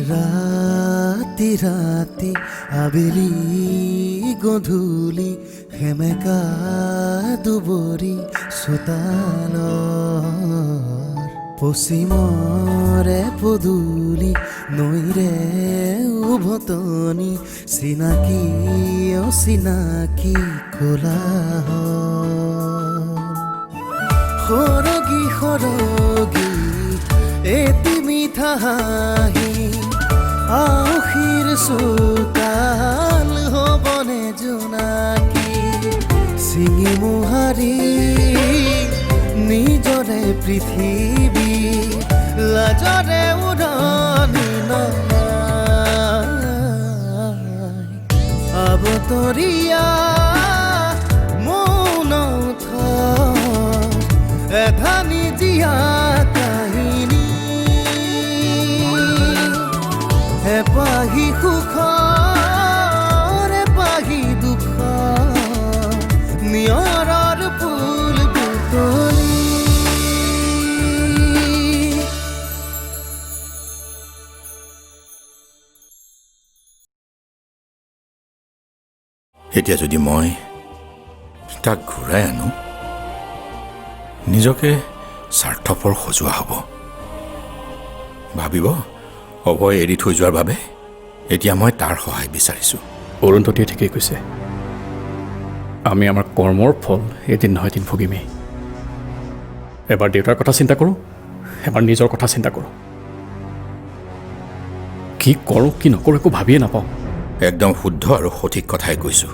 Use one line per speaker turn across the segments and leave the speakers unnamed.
ৰাতি ৰাতি আবেলি গধূলি সেমেকা দুবৰি চোতালৰ পশ্চিমৰে পদূলি নৈৰে উভতনি চিনাকি অচিনাকি কোলাহল সৰগী সৰগী এটি মিঠা হাঁহি আউসীৰ চোতাল হ'বনে জোনাকী চিঙি মোহাৰি নিজৰে পৃথিৱী লাজৰে উৰণি নলয় আবতৰীয়া মৌন এধানি জীয়া কাহিনী এপাহি সুখৰ এপাহি দুখৰ নিয়ৰৰ ফুল বুটলি
এতিয়া যদি মই তাক ঘূৰাই আনো নিজকে স্বাৰ্থপৰ সজোৱা হ'ব ভাবিব অভয় এৰি থৈ যোৱাৰ বাবে এতিয়া মই তাৰ সহায় বিচাৰিছোঁ
অৰুন্ধতীয়ে ঠিকেই কৈছে আমি আমাৰ কৰ্মৰ ফল এদিন নহয় এদিন ভুগিমেই এবাৰ দেউতাৰ কথা চিন্তা কৰোঁ এবাৰ নিজৰ কথা চিন্তা কৰোঁ কি কৰোঁ কি নকৰোঁ একো ভাবিয়ে নাপাওঁ
একদম শুদ্ধ আৰু সঠিক কথাই কৈছোঁ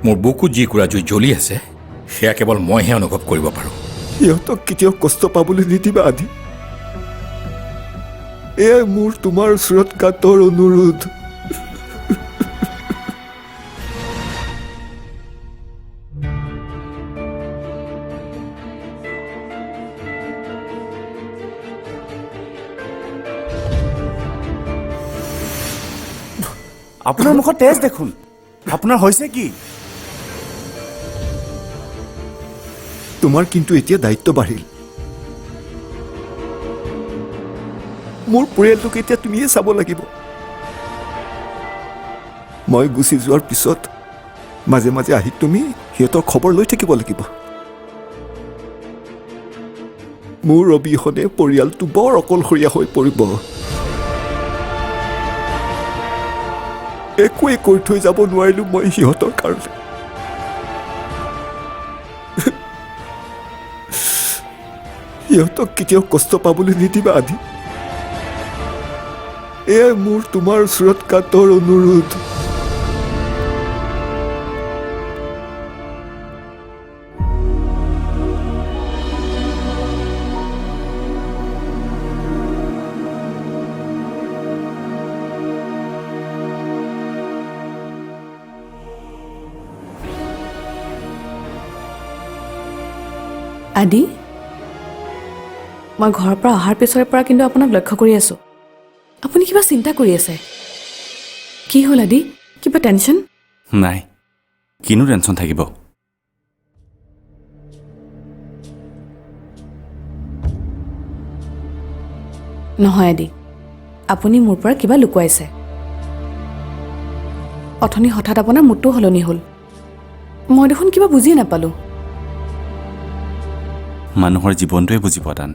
মোৰ বুকুত যি কুৰা জুই জ্বলি আছে সেয়া কেৱল মইহে অনুভৱ কৰিব পাৰোঁ
সিহঁতক কেতিয়াও কষ্ট পাবলৈ নিদিবা আদি এয়াই মোৰ তোমাৰ ওচৰত কাতৰ অনুৰোধ
আপোনাৰ মুখত তেজ দেখোন আপোনাৰ হৈছে কি
তোমাৰ কিন্তু এতিয়া দায়িত্ব বাঢ়িল মোৰ পৰিয়ালটোক এতিয়া তুমিয়ে চাব লাগিব মই গুচি যোৱাৰ পিছত মাজে মাজে আহি তুমি সিহঁতৰ খবৰ লৈ থাকিব লাগিব মোৰ অবিহনে পৰিয়ালটো বৰ অকলশৰীয়া হৈ পৰিব একোৱে কৰি থৈ যাব নোৱাৰিলো মই সিহঁতৰ কাৰণে সিহঁতক কেতিয়াও কষ্ট পাবলৈ নিদিবা আদি এয়াই মোৰ তোমাৰ ওচৰত কাতৰ অনুৰোধ
আদি মই ঘৰৰ পৰা অহাৰ পিছৰে পৰা কিন্তু আপোনাক লক্ষ্য কৰি আছোঁ আপুনি কিবা চিন্তা কৰি আছে কি হ'ল আদি কিবা টেনশ্যন
নাই কিনো টেনশ্যন থাকিব
নহয় আদি আপুনি মোৰ পৰা কিবা লুকুৱাইছে অথনি হঠাৎ আপোনাৰ মুডটো সলনি হ'ল মই দেখোন কিবা বুজিয়ে নাপালোঁ
মানুহৰ জীৱনটোৱে বুজি পোৱা টান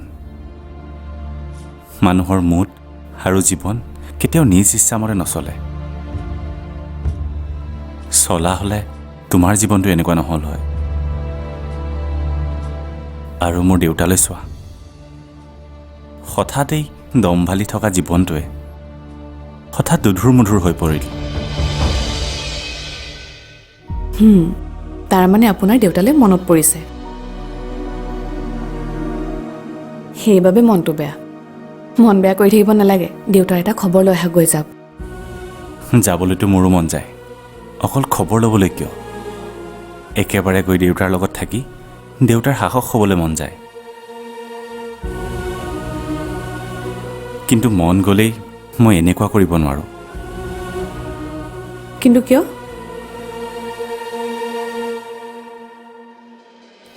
মানুহৰ মুড আৰু জীৱন কেতিয়াও নিজ ইচ্ছামতে নচলে চলা হ'লে তোমাৰ জীৱনটো এনেকুৱা নহ'ল হয় আৰু মোৰ দেউতালৈ চোৱা হঠাতেই দমভালি থকা জীৱনটোৱে হঠাৎ দুধুৰ মুধুৰ হৈ পৰিল
তাৰমানে আপোনাৰ দেউতালৈ মনত পৰিছে সেইবাবে মনটো বেয়া মন বেয়া কৰি থাকিব নালাগে দেউতাৰ এটা খবৰ লৈ অহা গৈ যাওক
যাবলৈতো মোৰো মন যায় অকল খবৰ ল'বলৈ কিয় একেবাৰে গৈ দেউতাৰ লগত থাকি দেউতাৰ সাহস হ'বলৈ মন যায় কিন্তু মন গ'লেই মই এনেকুৱা কৰিব নোৱাৰোঁ
কিন্তু কিয়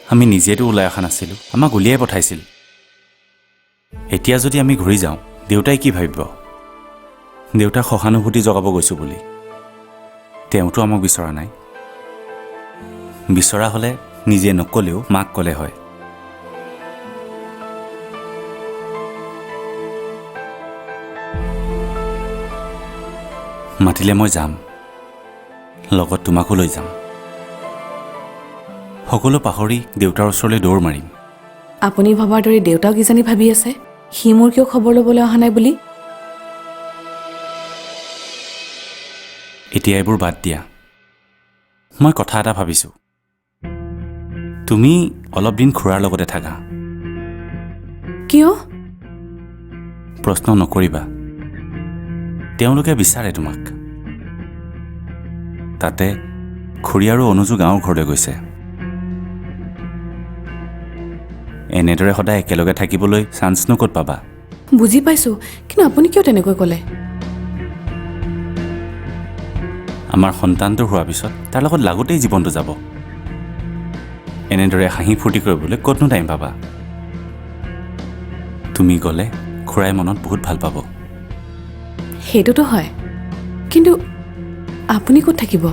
আমি নিজেতো ওলাই অহা নাছিলোঁ আমাক উলিয়াই পঠাইছিল এতিয়া যদি আমি ঘূৰি যাওঁ দেউতাই কি ভাবিব? দেউতাক সহানুভূতি জগাব গৈছোঁ বুলি। তেওঁতো আমাক বিচৰা নাই। বিচৰা হ'লে নিজে নক'লেও মাক ক'লে হয়। মাতিলে মই যাম, লগত তোমাকো লৈ যাম। সকলো পাহৰি দেউতাৰ ওচৰলৈ দৌৰ মাৰিম।
আপুনি ভবাৰ দৰে দেউতাও কিজানি ভাবি আছে সি মোৰ কিয় খবৰ ল'বলৈ অহা নাই বুলি।
এতিয়া এইবোৰ বাদ দিয়া। মই কথা এটা ভাবিছোঁ, তুমি অলপ দিন খুৰাৰ লগতে থাকা।
কিয়?
প্ৰশ্ন নকৰিবা, তেওঁলোকে বিচাৰে তোমাক। তাতে খুৰী আৰু অনুজু গাঁৱৰ ঘৰলৈ গৈছে। এনেদৰে সদায় একেলগে থাকিবলৈ চান্সনো ক'ত পাবা?
বুজি পাইছোঁ, কিন্তু আপুনি কিয় তেনেকৈ ক'লে?
আমাৰ সন্তানটো হোৱাৰ পিছত তাৰ লগত লাগোতেই জীৱনটো যাব। এনেদৰে হাঁহি ফূৰ্তি কৰিবলৈ ক'তনো টাইম পাবা? তুমি গ'লে খুৰাই মনত বহুত ভাল পাব।
সেইটোতো হয়, কিন্তু আপুনি ক'ত থাকিব?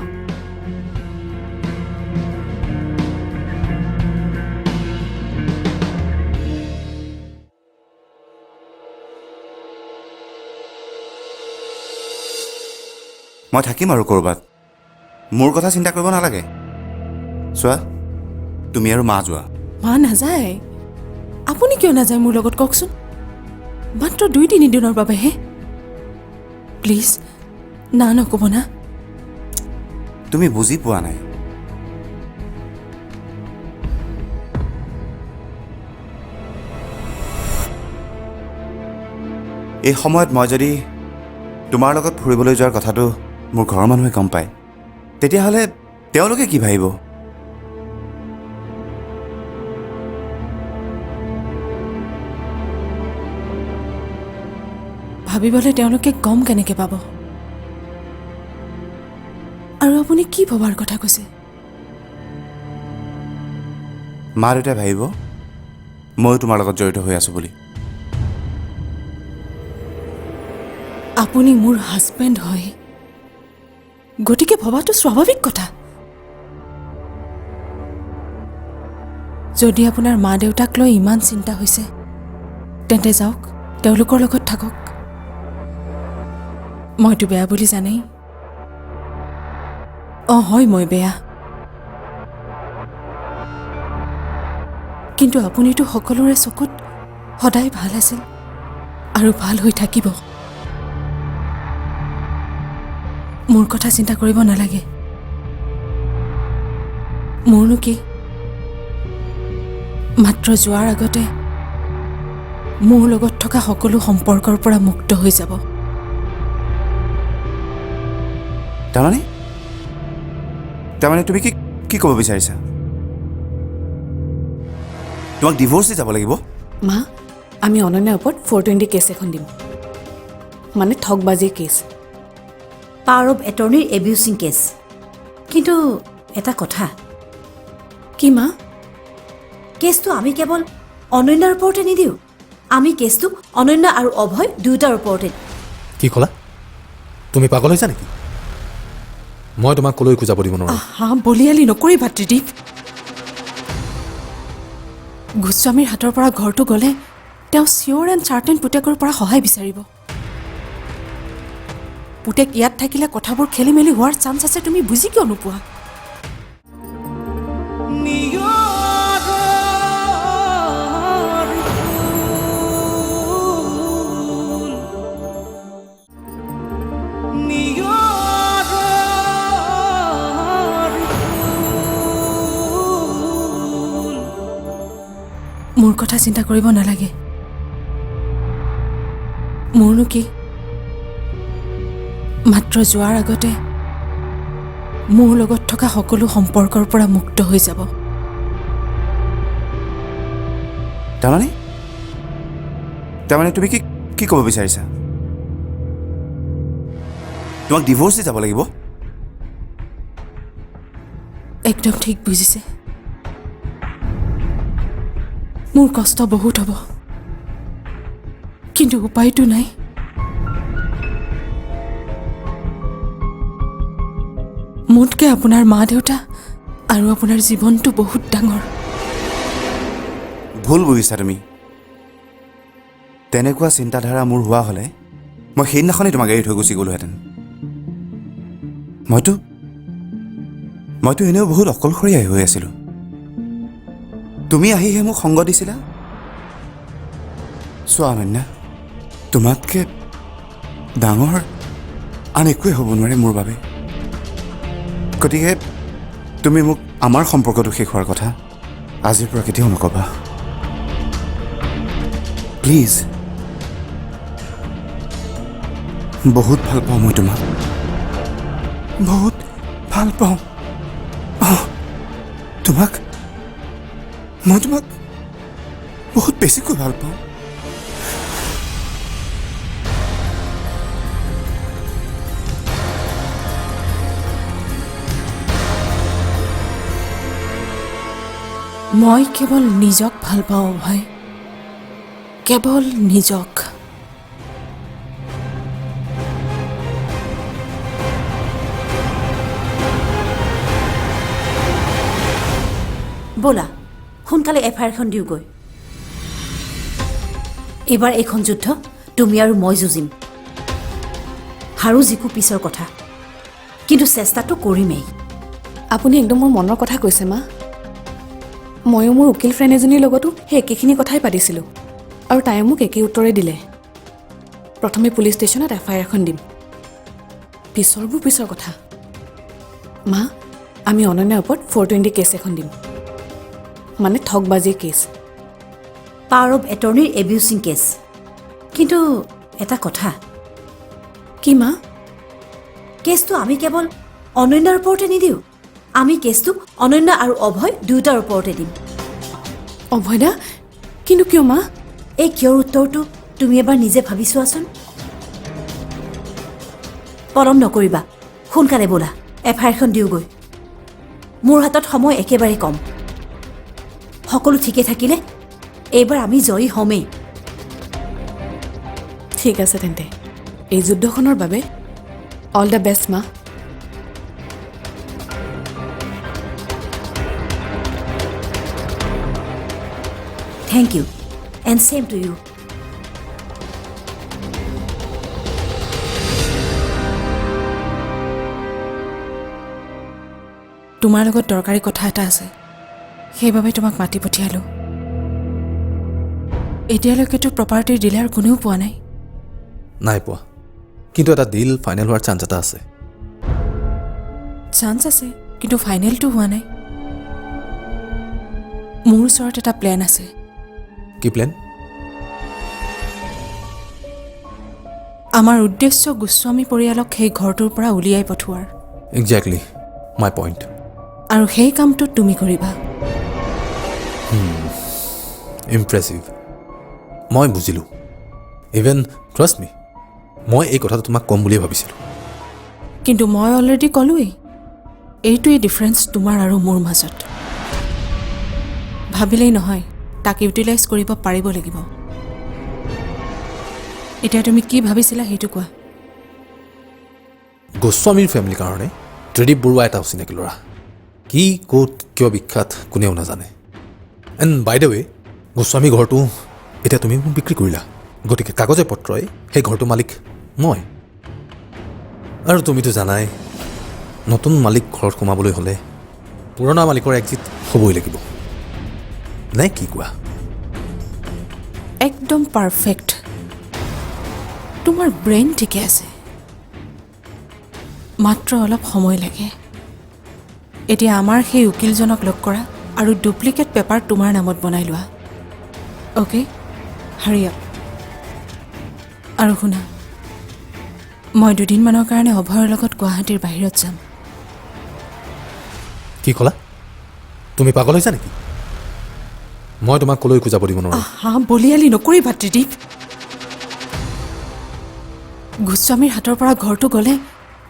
মই থাকিম আৰু ক'ৰবাত। মোৰ কথা চিন্তা কৰিব নালাগে। চোৱা, তুমি আৰু মা যোৱা।
মা নাযায়। আপুনি কিয় নাযায় মোৰ লগত কওকচোন? মাত্ৰ 2-3 দিনৰ বাবেহে। প্লিজ না নক'ব না।
তুমি বুজি পোৱা নাই। এই সময়ত মই যদি তোমাৰ লগত ফুৰিবলৈ যোৱাৰ কথাটো মোৰ ঘৰৰ মানুহে গম পায়, তেতিয়াহ'লে তেওঁলোকে কি ভাবিব?
ভাবিবলৈ তেওঁলোকে গম কেনেকৈ পাব? আৰু আপুনি কি ভবাৰ কথা কৈছে?
মা দেউতাই ভাবিব ময়ো তোমাৰ লগত জড়িত হৈ আছোঁ বুলি।
আপুনি মোৰ হাজবেণ্ড হয়, গতিকে ভবাটো স্বাভাৱিক কথা। যদি আপোনাৰ মা দেউতাক লৈ ইমান চিন্তা হৈছে, তেন্তে যাওক, তেওঁলোকৰ লগত থাকক। মইতো বেয়া বুলি জানেই। হয়, মই বেয়া, কিন্তু আপুনিতো সকলোৰে চকুত সদায় ভাল আছিল আৰু ভাল হৈ থাকিব। মোৰ কথা চিন্তা কৰিব নালাগে। মোৰনো কি? মাত্ৰ যোৱাৰ আগতে মোৰ লগত থকা সকলো সম্পৰ্কৰ পৰা মুক্ত হৈ যাব।
তাৰমানে তুমি কি ক'ব বিচাৰিছা? তোমাক ডিভ'ৰ্চ দি যাব লাগিব?
মা, আমি অনন্যাৰ ওপৰত 420 কেছ এখন দিম, মানে ঠগবাজিৰ কেছ।
পাৱাৰ অফ এটৰ্নিৰ এবিউচিং কেছ। কিন্তু এটা কথা,
কি মা?
কেছটো আমি কেৱল অনন্যাৰ ওপৰতে নিদিওঁ, আমি কেছটো অনন্যা আৰু অভয় দুয়োটাৰ ওপৰতে।
কি ক'লা? তুমি পাগল হৈছা নেকি? মই তোমাক কলৈকো যাব দিব নোৱাৰোঁ।
বলিয়ালি নকৰিবা ত্ৰিদীপ। গোস্বামীৰ হাতৰ পৰা ঘৰটো গ'লে তেওঁ চিয়'ৰ এণ্ড চাৰ্টেন পুতেকৰ পৰা সহায় বিচাৰিব। পুতেক ইয়াত থাকিলে কথাবোৰ খেলি মেলি হোৱাৰ চান্স আছে। তুমি বুজি কিয় নোপোৱা? মোৰ কথা চিন্তা কৰিব নালাগে। মোৰনো কি? মাত্ৰ যোৱাৰ আগতে মোৰ লগত থকা সকলো সম্পৰ্কৰ পৰা মুক্ত হৈ যাব।
তাৰমানে তুমি কি ক'ব বিচাৰিছা? তোমাক ডিভ'ৰ্চ দি যাব লাগিব?
একদম ঠিক বুজিছে। মোৰ কষ্ট বহুত হ'ব, কিন্তু উপায়টো নাই। মোতকৈ আপোনাৰ মা দেউতা আৰু আপোনাৰ জীৱনটো বহুত ডাঙৰ।
ভুল বুজিছা তুমি। তেনেকুৱা চিন্তাধাৰা মোৰ হোৱা হ'লে মই সেইদিনাখনেই তোমাক এৰি থৈ গুচি গ'লোহেঁতেন। মইতো এনেও বহুত অকলশৰীয়াই হৈ আছিলোঁ। তুমি আহিহে মোক সংগ দিছিলা। চোৱা অনন্যা, তোমাতকৈ ডাঙৰ আন একোৱেই হ'ব নোৱাৰে মোৰ বাবে। গতিকে তুমি মোক আমাৰ সম্পৰ্কটো শেষ হোৱাৰ কথা আজিৰ পৰা কেতিয়াও নক'বা প্লিজ। বহুত ভাল পাওঁ মই তোমাক, বহুত ভাল পাওঁ। মই তোমাক বহুত বেছিকৈ ভাল পাওঁ।
মই কেৱল নিজক ভাল পাওঁ অভয়, কেৱল নিজক।
ব'লা সোনকালে এফআইআৰখন দিওঁগৈ। এইবাৰ এইখন যুদ্ধ তুমি আৰু মই যুঁজিম। হাৰো জিকো পিছৰ কথা, কিন্তু চেষ্টাটো কৰিমেই।
আপুনি একদম মোৰ মনৰ কথা কৈছে মা। ময়ো মোৰ উকিল ফ্ৰেণ্ড এজনীৰ লগতো সেই একেখিনি কথাই পাতিছিলোঁ, আৰু তাইও মোক একেই উত্তৰে দিলে। প্ৰথমে পুলিচ ষ্টেচনত এফআইআৰ এখন দিম, পিছৰবোৰ পিছৰ কথা। মা, আমি অনন্যাৰ ওপৰত 420 কেছ এখন দিম, মানে ঠগবাজিৰ কেছ।
পাৱাৰ অৱ এটৰ্নিৰ এবিউচিং কেছ। কিন্তু এটা কথা,
কি মা?
কেছটো আমি কেৱল অনন্যাৰ ওপৰতে নিদিওঁ, আমি কেছটো অনন্যা আৰু অভয় দুয়োটাৰ ওপৰতে দিম।
অভয়দা, কিন্তু কিয় মা?
এই কিয়ৰ উত্তৰটো তুমি এবাৰ নিজে ভাবি চোৱাচোন। পলম নকৰিবা, সোনকালে ব'লা এফআইআৰখন দিওঁগৈ। মোৰ হাতত সময় একেবাৰে কম। সকলো ঠিকে থাকিলে এইবাৰ আমি জয়ী হ'মেই।
ঠিক আছে তেন্তে, এই যুদ্ধখনৰ বাবে অল দ্য বেষ্ট মা।
Thank you and same to you.
তোমাৰ লগত দৰকাৰী কথা এটা আছে, সেইবাবে তোমাক মাতি পঠিয়ালোঁ। এতিয়ালৈকেতো প্ৰপাৰ্টিৰ ডিলাৰ কোনেও পোৱা নাই।
নাই পোৱা, কিন্তু এটা ডিল ফাইনেল হোৱাৰ চান্স এটা আছে।
চান্স আছে, কিন্তু ফাইনেলটো হোৱা নাই। মোৰ ওচৰত এটা প্লেন আছে।
কি প্লেন?
আমাৰ উদ্দেশ্য গোস্বামী পৰিয়ালক সেই ঘৰটোৰ পৰা উলিয়াই পঠোৱাৰ।
একজেক্টলি মাই পইণ্ট।
আৰু সেই কামটো তুমি কৰিবা।
ইমপ্ৰেছিভ। মই বুজিলোঁ। ইভেন ট্ৰাষ্ট মি, মই এই কথাটো তোমাক ক'ম বুলিয়ে ভাবিছিলোঁ।
কিন্তু মই অলৰেডি ক'লোৱেই, এইটোৱেই ডিফাৰেঞ্চ তোমাৰ আৰু মোৰ মাজত। ভাবিলেই নহয়, তাক ইউটিলাইজ কৰিব পাৰিব লাগিব। এতিয়া তুমি কি ভাবিছিলা সেইটো কোৱা।
গোস্বামীৰ ফেমিলিৰ কাৰণে ত্ৰিদীপ বৰুৱা এটা অচিনাকি ল'ৰা। কি ক'ত কিয় বিখ্যাত কোনেও নাজানে। And by the way, Goswami ঘৰটো এতিয়া তুমি মোক বিক্ৰী কৰিলা, গতিকে কাগজে পত্ৰই সেই ঘৰটো মালিক মই। আৰু তুমিতো জানাই, নতুন মালিক ঘৰত সোমাবলৈ হ'লে পুৰণা মালিকৰ এক্সিট হ'বই লাগিব, নে কি কোৱা?
একদম পাৰফেক্ট। তোমাৰ ব্ৰেইন ঠিকে আছে, মাত্ৰ অলপ সময় লাগে। এতিয়া আমাৰ সেই উকিলজনক লগ কৰা আৰু ডুপ্লিকেট পেপাৰ তোমাৰ নামত বনাই লোৱা। অ'কে, হাৰি আপ। আৰু শুনা, মই দুদিনমানৰ কাৰণে অভয়ৰ লগত গুৱাহাটীৰ বাহিৰত যাম।
কি ক'লা? তুমি পাগল হৈছা নেকি? মই তোমাক কলৈকো যাব দিব নোৱাৰোঁ।
হা, বলিয়ালি নকৰিবা ত্ৰিদীপ। গোস্বামীৰ হাতৰ পৰা ঘৰটো গ'লে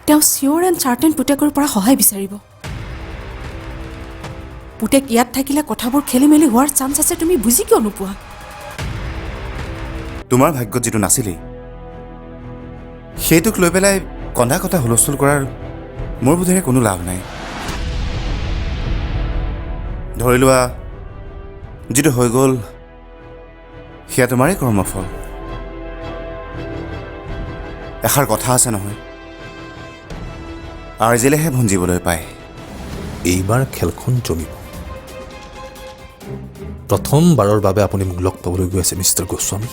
তেওঁ চিয়'ৰ এণ্ড চাৰ্টেন পুতেকৰ পৰা সহায় বিচাৰিব। পুতেক ইয়াত থাকিলে কথাবোৰ খেলি মেলি হোৱাৰ চান্স আছে। তুমি বুজি কিয় নোপোৱা?
তোমাৰ ভাগ্যত যিটো নাছিলেই সেইটোক লৈ পেলাই কন্দা কটা হুলস্থুল কৰাৰ মোৰ বোধেৰে কোনো লাভ নাই। ধৰি লোৱা যিটো হৈ গ'ল সেয়া তোমাৰেই কৰ্মফল। এষাৰ কথা আছে নহয়, আৰ্জিলেহে ভঞ্জিবলৈ পায়।
এইবাৰ খেলখন জমিব। প্ৰথমবাৰৰ বাবে আপুনি মোক লগ পাবলৈ গৈ আছে মিষ্টাৰ গোস্বামী।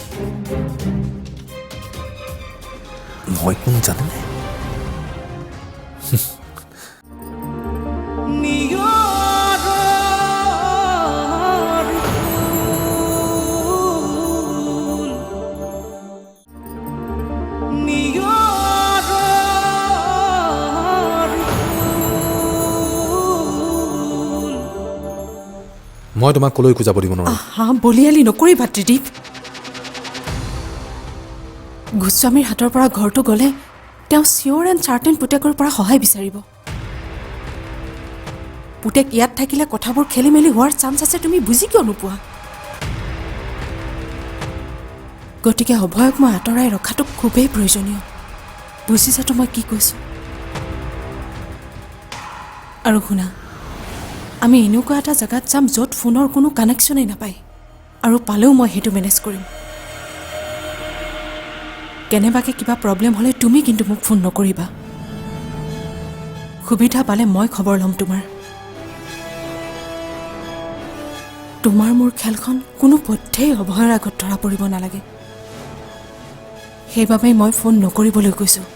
মই কোন জানেনে? মই তোমাক কলৈকো যাব দিব নোৱাৰোঁ।
হা বলিয়ালি নকৰিবা ত্ৰিদীপ। গোস্বামীৰ হাতৰ পৰা ঘৰটো গ'লে তেওঁ চিয়'ৰ এণ্ড চাৰ্টেন পুতেকৰ পৰা সহায় বিচাৰিব। পুতেক ইয়াত থাকিলে কথাবোৰ খেলি মেলি হোৱাৰ চান্স আছে, তুমি বুজি কিয় নোপোৱা? গতিকে অভয়ক মই আঁতৰাই ৰখাটো খুবেই প্ৰয়োজনীয়। বুজিছাতো মই কি কৈছোঁ? আৰু শুনা, আমি এনেকুৱা এটা জেগাত যাম য'ত ফোনৰ কোনো কানেকশ্যনেই নাপায়, আৰু পালেও মই সেইটো মেনেজ কৰিম। কেনেবাকৈ কিবা প্ৰব্লেম হ'লে তুমি কিন্তু মোক ফোন নকৰিবা। সুবিধা পালে মই খবৰ ল'ম তোমাৰ। তোমাৰ মোৰ খেলখন কোনো পধ্যেই অভয়ৰ আগত ধৰা পৰিব নালাগে, সেইবাবেই মই ফোন নকৰিবলৈ কৈছোঁ।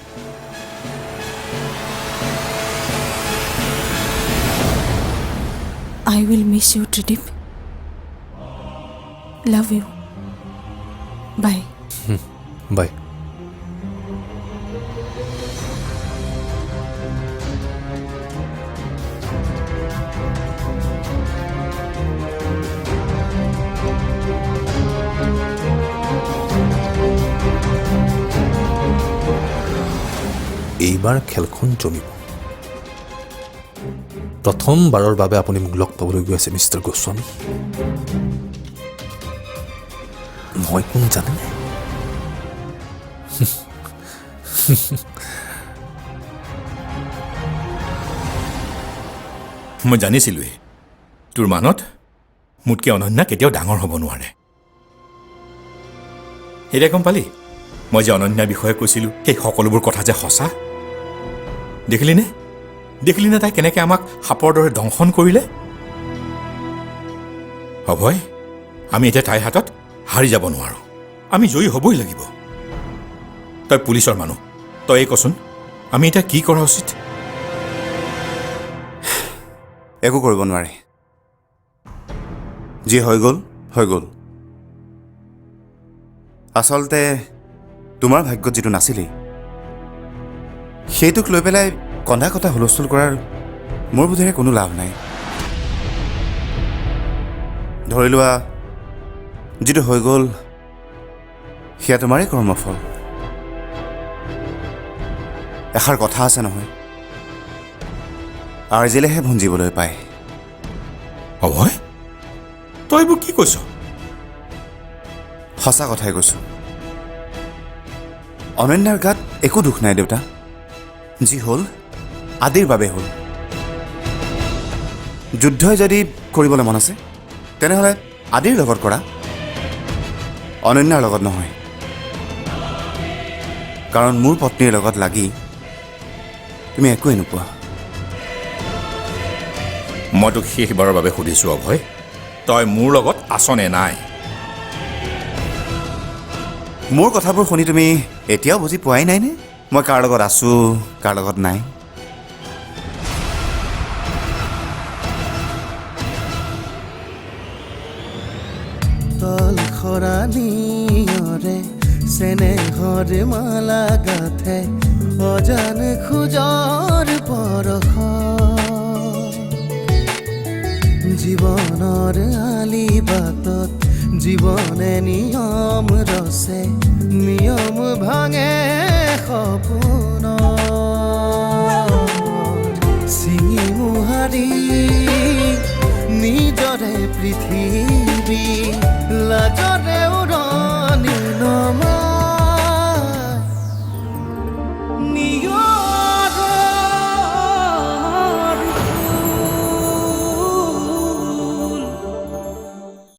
I will miss you, Tridip. Love you. Bye.
বাই। এইবাৰ খেলখন জমিব। প্ৰথমবাৰৰ বাবে আপুনি মোক লগ পাবলৈ গৈ আছে মিষ্টাৰ গোস্বামী। মই কোন জানেনে?
মই জানিছিলোঁৱেই তোৰ মানত মোতকৈ অনন্যা কেতিয়াও ডাঙৰ হ'ব নোৱাৰে। এতিয়া গম পালি মই যে অনন্যাৰ বিষয়ে কৈছিলোঁ সেই সকলোবোৰ কথা যে সঁচা। দেখিলিনে তাই কেনেকৈ আমাক সাপৰ দৰে দংশন কৰিলে? অভয়, আমি এতিয়া তাইৰ হাতত হাৰি যাব নোৱাৰোঁ, আমি জয়ী হ'বই লাগিব। তই পুলিচৰ মানুহ, তই এই কচোন আমি এতিয়া কি কৰা উচিত?
একো কৰিব নোৱাৰে। যি হৈ গ'ল হৈ গ'ল। আচলতে তোমাৰ ভাগ্যত যিটো নাছিলেই সেইটোক লৈ পেলাই কন্দা কটা হুলস্থুল কৰাৰ মোৰ বোধেৰে কোনো লাভ নাই। ধৰি লোৱা যিটো হৈ গ'ল সেয়া তোমাৰেই কৰ্মফল। এষাৰ কথা আছে নহয়, আৰ্জিলেহে ভঞ্জিবলৈ পায়।
অভয়, তই এইবোৰ কি কৈছ?
সঁচা কথাই কৈছোঁ। অনন্যাৰ গাত একো দুখ নাই দেউতা। যি হ'ল আদিৰ বাবে হ'ল। যুদ্ধই যদি কৰিবলৈ মন আছে তেনেহ'লে আদিৰ লগত কৰা, অনন্যাৰ লগত নহয়। কাৰণ মোৰ পত্নীৰ লগত লাগি তুমি একোৱেই নোপোৱা।
মই তোক শেষবাৰৰ বাবে সুধিছোঁ অভয়, তই মোৰ লগত আছনে নাই?
মোৰ কথাবোৰ শুনি তুমি এতিয়াও বুজি পোৱাই নাইনে মই কাৰ লগত আছোঁ কাৰ লগত নাই?
তল খৰানিয়ৰে চেনেহৰ মালা গাথে অজান খোজৰ পৰশ। জীৱনৰ আলি বাটত জীৱনে নিয়ম ৰচে, নিয়ম ভাঙে সপোন। চিঙি মোহাৰি নিজৰে পৃথিৱী লাজৰে